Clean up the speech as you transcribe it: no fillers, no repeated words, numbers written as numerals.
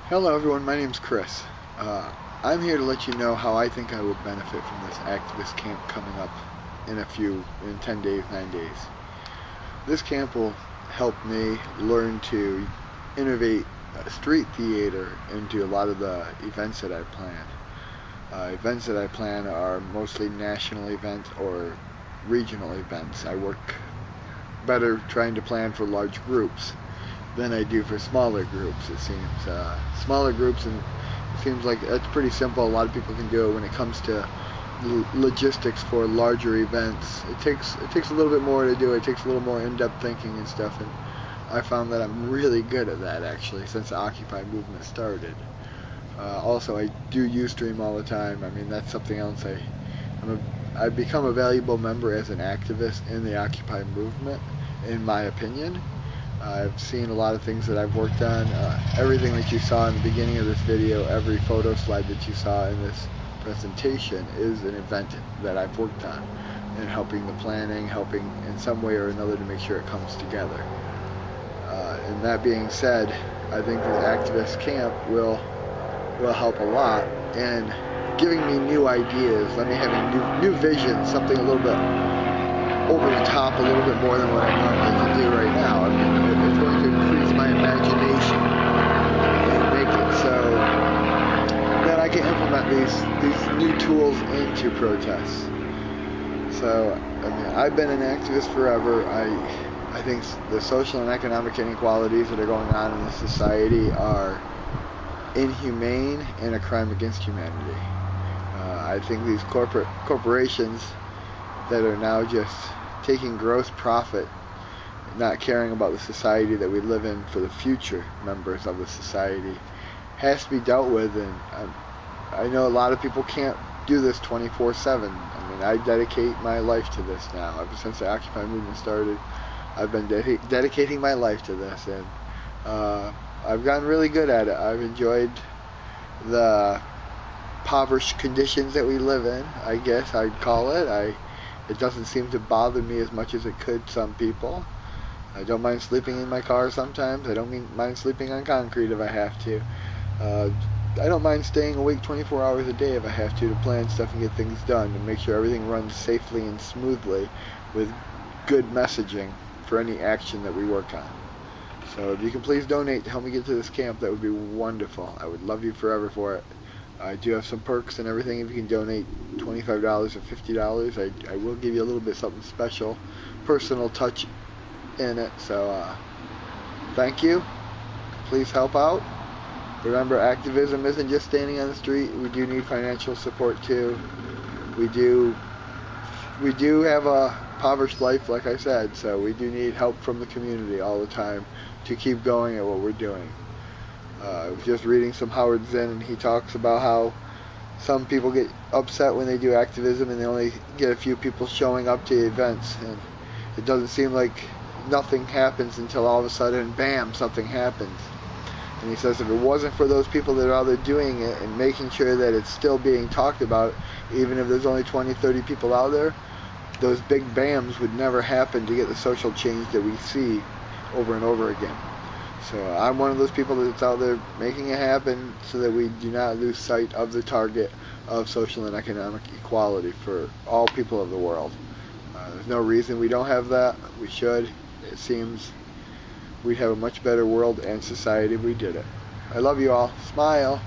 Hello everyone, my name's Chris. I'm here to let you know how I think I will benefit from this activist camp coming up in 10 days, 9 days. This camp will help me learn to innovate street theater into a lot of the events that I plan. Events that I plan are mostly national events or regional events. I work better trying to plan for large groups than I do for smaller groups, it seems. Smaller groups, and it seems like it's pretty simple. A lot of people can do it. When it comes to logistics for larger events, it takes a little bit more to do. It takes a little more in-depth thinking and stuff, and I found that I'm really good at that, actually, since the Occupy movement started. Also, I do Ustream all the time. I mean, that's something else. I've become a valuable member as an activist in the Occupy movement, in my opinion. I've seen a lot of things that I've worked on. Everything that you saw in the beginning of this video, every photo slide that you saw in this presentation is an event that I've worked on, and helping the planning, helping in some way or another to make sure it comes together. And that being said, I think this activist camp will help a lot in giving me new ideas, let me having new visions, something a little bit over the top, a little bit more than what I normally can do right now. I mean, it's going to increase my imagination and make it so that I can implement these new tools into protests. So, I mean, I've been an activist forever. I think the social and economic inequalities that are going on in this society are inhumane and a crime against humanity. I think these corporations that are now just taking gross profit, not caring about the society that we live in for the future members of the society, has to be dealt with. And I know a lot of people can't do this 24/7. I mean, I dedicate my life to this now. Ever since the Occupy movement started, I've been dedicating my life to this, and I've gotten really good at it. I've enjoyed the impoverished conditions that we live in, I guess I'd call it. It doesn't seem to bother me as much as it could some people. I don't mind sleeping in my car sometimes. I don't mind sleeping on concrete if I have to. I don't mind staying awake 24 hours a day if I have to plan stuff and get things done, and make sure everything runs safely and smoothly with good messaging for any action that we work on. So if you can please donate to help me get to this camp, that would be wonderful. I would love you forever for it. I do have some perks and everything. If you can donate $25 or $50, I will give you a little bit something special, personal touch in it. So thank you. Please help out. Remember, activism isn't just standing on the street. We do need financial support too. We do have a impoverished life, like I said, so we do need help from the community all the time to keep going at what we're doing. I was just reading some Howard Zinn, and he talks about how some people get upset when they do activism and they only get a few people showing up to events, and it doesn't seem like nothing happens until all of a sudden, bam, something happens. And he says if it wasn't for those people that are out there doing it and making sure that it's still being talked about, even if there's only 20, 30 people out there, those big bams would never happen to get the social change that we see over and over again. So I'm one of those people that's out there making it happen so that we do not lose sight of the target of social and economic equality for all people of the world. There's no reason we don't have that. We should. It seems we'd have a much better world and society if we did it. I love you all. Smile.